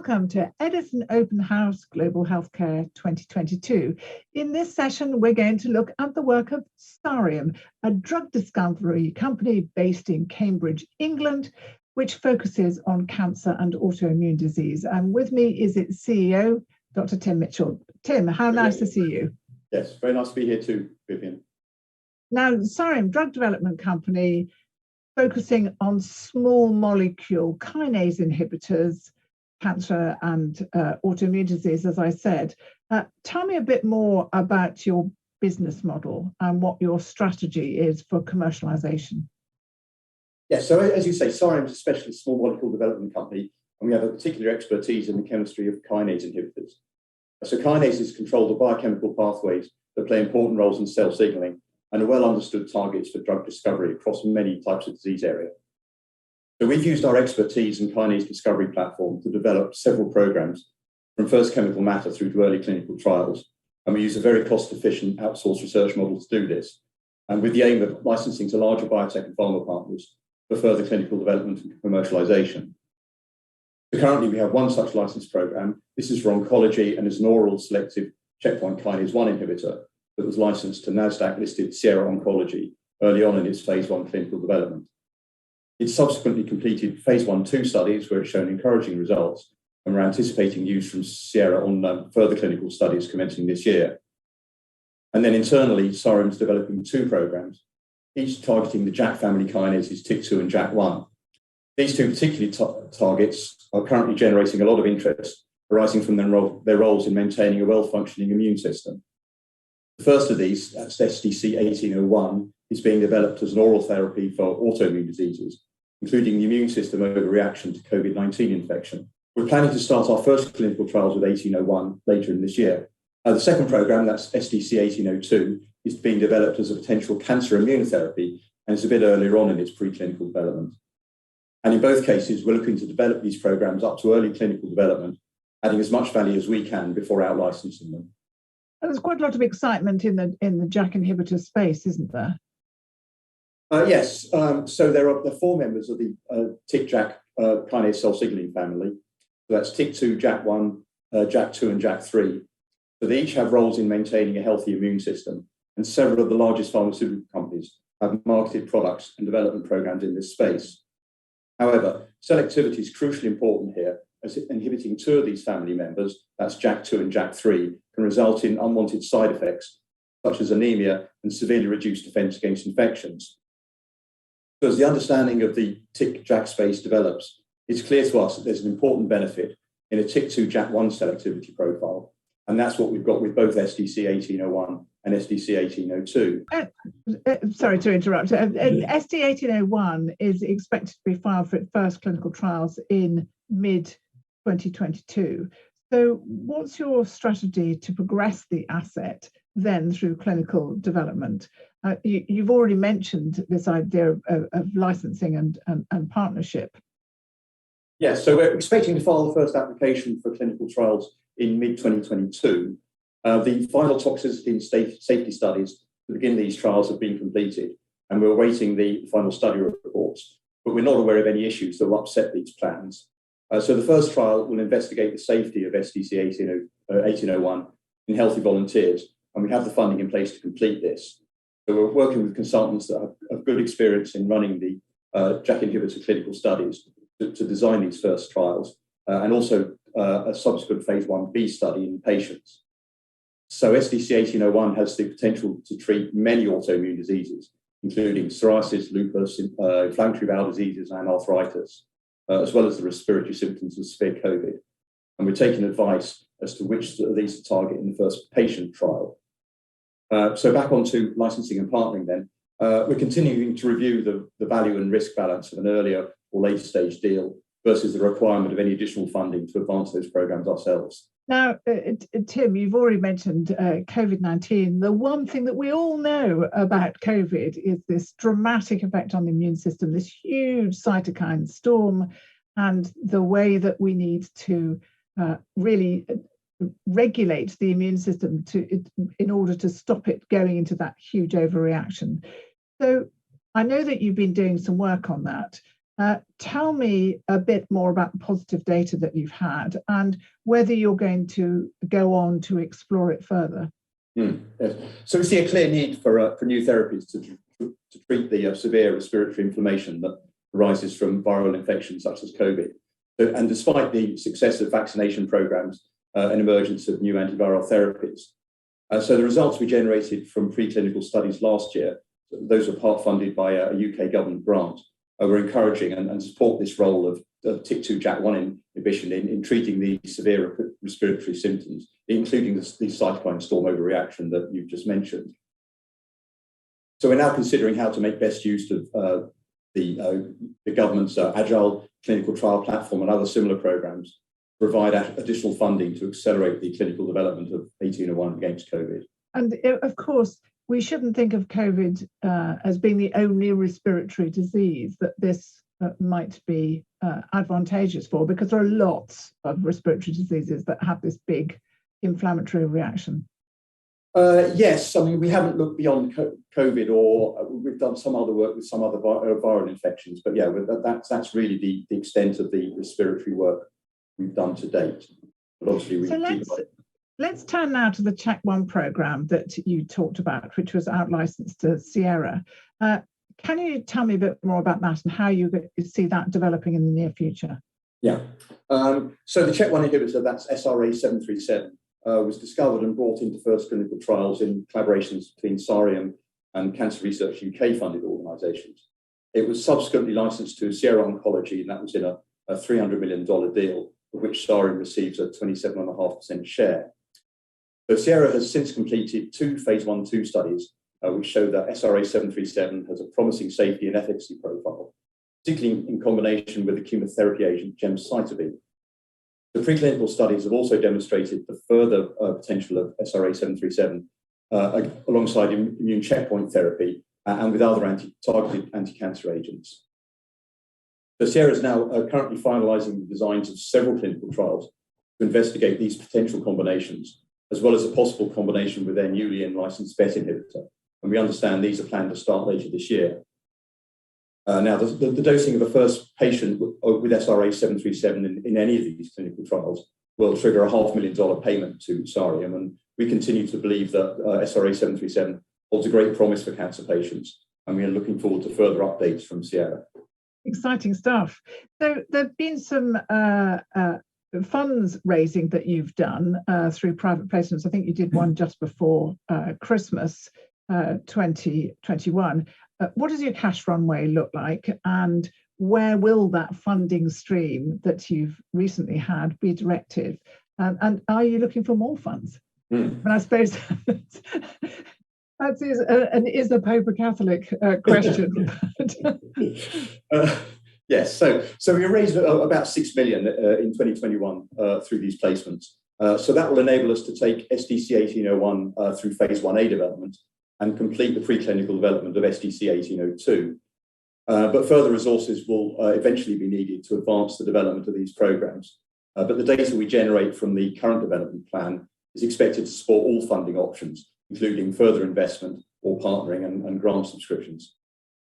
welcome to Edison Open House Global Healthcare 2022. In this session, we're going to look at the work of Sareum, a drug discovery company based in Cambridge, England, which focuses on cancer and autoimmune disease. And with me is its CEO, Dr. Tim Mitchell. Tim, how nice to see you. Yes, very nice to be here too, Vivian. Now, Sareum, drug development company, focusing on small molecule kinase inhibitors, cancer and autoimmune disease, as I said. Tell me a bit more about your business model and what your strategy is for commercialization. Yes, so as you say, Sareum is a specialist small molecule development company, and we have a particular expertise in the chemistry of kinase inhibitors. So kinases control the biochemical pathways that play important roles in cell signaling and are well understood targets for drug discovery across many types of disease areas. So we've used our expertise in kinase discovery platform to develop several programs from first chemical matter through to early clinical trials. And we use a very cost-efficient outsourced research model to do this, and with the aim of licensing to larger biotech and pharma partners for further clinical development and commercialization. So currently we have one such license program. This is for oncology and is an oral selective checkpoint kinase 1 inhibitor that was licensed to NASDAQ-listed Sierra Oncology early on in its phase 1 clinical development. It subsequently completed phase 1/2 studies where it's shown encouraging results, and we're anticipating use from Sierra on further clinical studies commencing this year. And then internally, Sareum is developing two programs, each targeting the JAK family kinases TYK2 and JAK1. These two particular targets are currently generating a lot of interest arising from their roles in maintaining a well-functioning immune system. The first of these, that's SDC-1801, is being developed as an oral therapy for autoimmune diseases, including the immune system overreaction to COVID-19 infection. We're planning to start our first clinical trials with 1801 later in this year. The second program, that's SDC-1802, is being developed as a potential cancer immunotherapy, and it's a bit earlier on in its preclinical development. And in both cases, we're looking to develop these programs up to early clinical development, adding as much value as we can before out-licensing them. There's quite a lot of excitement in the JAK inhibitor space, isn't there? Yes. So there are the four members of the TYK-JAK kinase cell signaling family. So that's TYK2, JAK1, JAK2, and JAK3. So they each have roles in maintaining a healthy immune system, and several of the largest pharmaceutical companies have marketed products and development programs in this space. However, selectivity is crucially important here, as inhibiting two of these family members, that's JAK2 and JAK3, can result in unwanted side effects, such as anemia and severely reduced defense against infections. So as the understanding of the TYK-JAK space develops, it's clear to us that there's an important benefit in a TYK2-JAK1 selectivity profile, and that's what we've got with both SDC-1801 and SDC-1802. Sorry to interrupt. SDC-1801 is expected to be filed for its first clinical trials in mid-2022. So what's your strategy to progress the asset then through clinical development? You've already mentioned this idea of licensing and partnership. Yes, so we're expecting to file the first application for clinical trials in mid-2022. The final toxicity and safety studies to begin these trials have been completed, and we're awaiting the final study reports, but we're not aware of any issues that will upset these plans. So the first trial will investigate the safety of SDC-1801 in healthy volunteers, and we have the funding in place to complete this. So we're working with consultants that have good experience in running the JAK inhibitor clinical studies to design these first trials, and also a subsequent phase 1b study in patients. So SDC-1801 has the potential to treat many autoimmune diseases, including psoriasis, lupus, inflammatory bowel diseases, and arthritis, as well as the respiratory symptoms of severe COVID. And we're taking advice as to which of these to target in the first patient trial. So back onto licensing and partnering then. We're continuing to review the value and risk balance of an earlier or later stage deal versus the requirement of any additional funding to advance those programs ourselves. Now, Tim, you've already mentioned COVID-19. The one thing that we all know about COVID is this dramatic effect on the immune system, this huge cytokine storm, and the way that we need to really regulate the immune system in order to stop it going into that huge overreaction. So I know that you've been doing some work on that. Tell me a bit more about the positive data that you've had and whether you're going to go on to explore it further. Yes. So we see a clear need for new therapies to treat the severe respiratory inflammation that arises from viral infections such as COVID. And despite the success of vaccination programs and emergence of new antiviral therapies, so the results we generated from preclinical studies last year, those were part funded by a UK government grant, were encouraging and support this role of TYK2/JAK1 inhibition in treating the severe respiratory symptoms, including the cytokine storm overreaction that you've just mentioned. So we're now considering how to make best use of the government's Agile clinical trial platform and other similar programs, provide additional funding to accelerate the clinical development of 1801 against COVID. And of course, we shouldn't think of COVID as being the only respiratory disease that this might be advantageous for, because there are lots of respiratory diseases that have this big inflammatory reaction. Yes, I mean, we haven't looked beyond COVID, or we've done some other work with some other viral infections, but yeah, that's really the extent of the respiratory work we've done to date. But obviously, let's turn now to the CHEK1 program that you talked about, which was out-licensed to Sierra. Can you tell me a bit more about that and how you see that developing in the near future? Yeah. So the CHEK1 inhibitor, that's SRA737, was discovered and brought into first clinical trials in collaborations between Sareum and Cancer Research UK funded organisations. It was subsequently licensed to Sierra Oncology, and that was in a $300 million deal, of which Sareum receives a 27.5% share. So Sierra has since completed 2 phase 1/2 studies, which show that SRA737 has a promising safety and efficacy profile, particularly in combination with the chemotherapy agent gemcitabine. The preclinical studies have also demonstrated the further potential of SRA737 alongside immune checkpoint therapy and with other targeted anti-cancer agents. So Sierra is now currently finalising the designs of several clinical trials to investigate these potential combinations, as well as a possible combination with their newly licensed BET inhibitor. And we understand these are planned to start later this year. Now, the dosing of a first patient with SRA737 in any of these clinical trials will trigger a $500,000 payment to Sareum, and we continue to believe that SRA737 holds a great promise for cancer patients, and we are looking forward to further updates from Sierra. Exciting stuff. So there have been some funds raising that you've done through private placements. I think you did one just before Christmas 2021. What does your cash runway look like, and where will that funding stream that you've recently had be directed? And are you looking for more funds? And I suppose that is a Pope a Catholic question. Yes, so we raised about 6 million in 2021 through these placements. So that will enable us to take SDC-1801 through phase 1A development and complete the preclinical development of SDC-1802. But further resources will eventually be needed to advance the development of these programs. But the data we generate from the current development plan is expected to support all funding options, including further investment or partnering and grant subscriptions.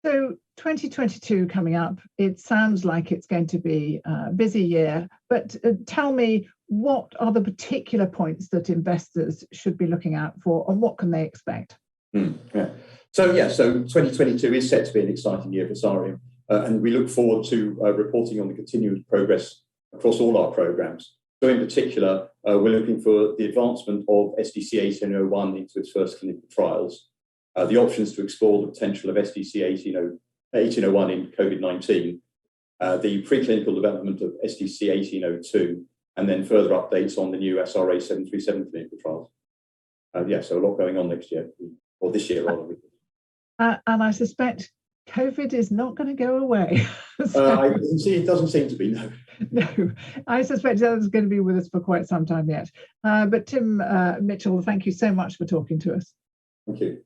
So 2022 coming up, it sounds like it's going to be a busy year, but tell me, what are the particular points that investors should be looking out for, and what can they expect? So 2022 is set to be an exciting year for Sareum, and we look forward to reporting on the continued progress across all our programs. So in particular, we're looking for the advancement of SDC-1801 into its first clinical trials, the options to explore the potential of SDC-1801 in COVID-19, the preclinical development of SDC-1802, and then further updates on the new SRA737 clinical trials. So a lot going on next year, or this year rather. And I suspect COVID is not going to go away. It doesn't seem to be, no. No, I suspect that's going to be with us for quite some time yet. But Tim Mitchell, thank you so much for talking to us. Thank you.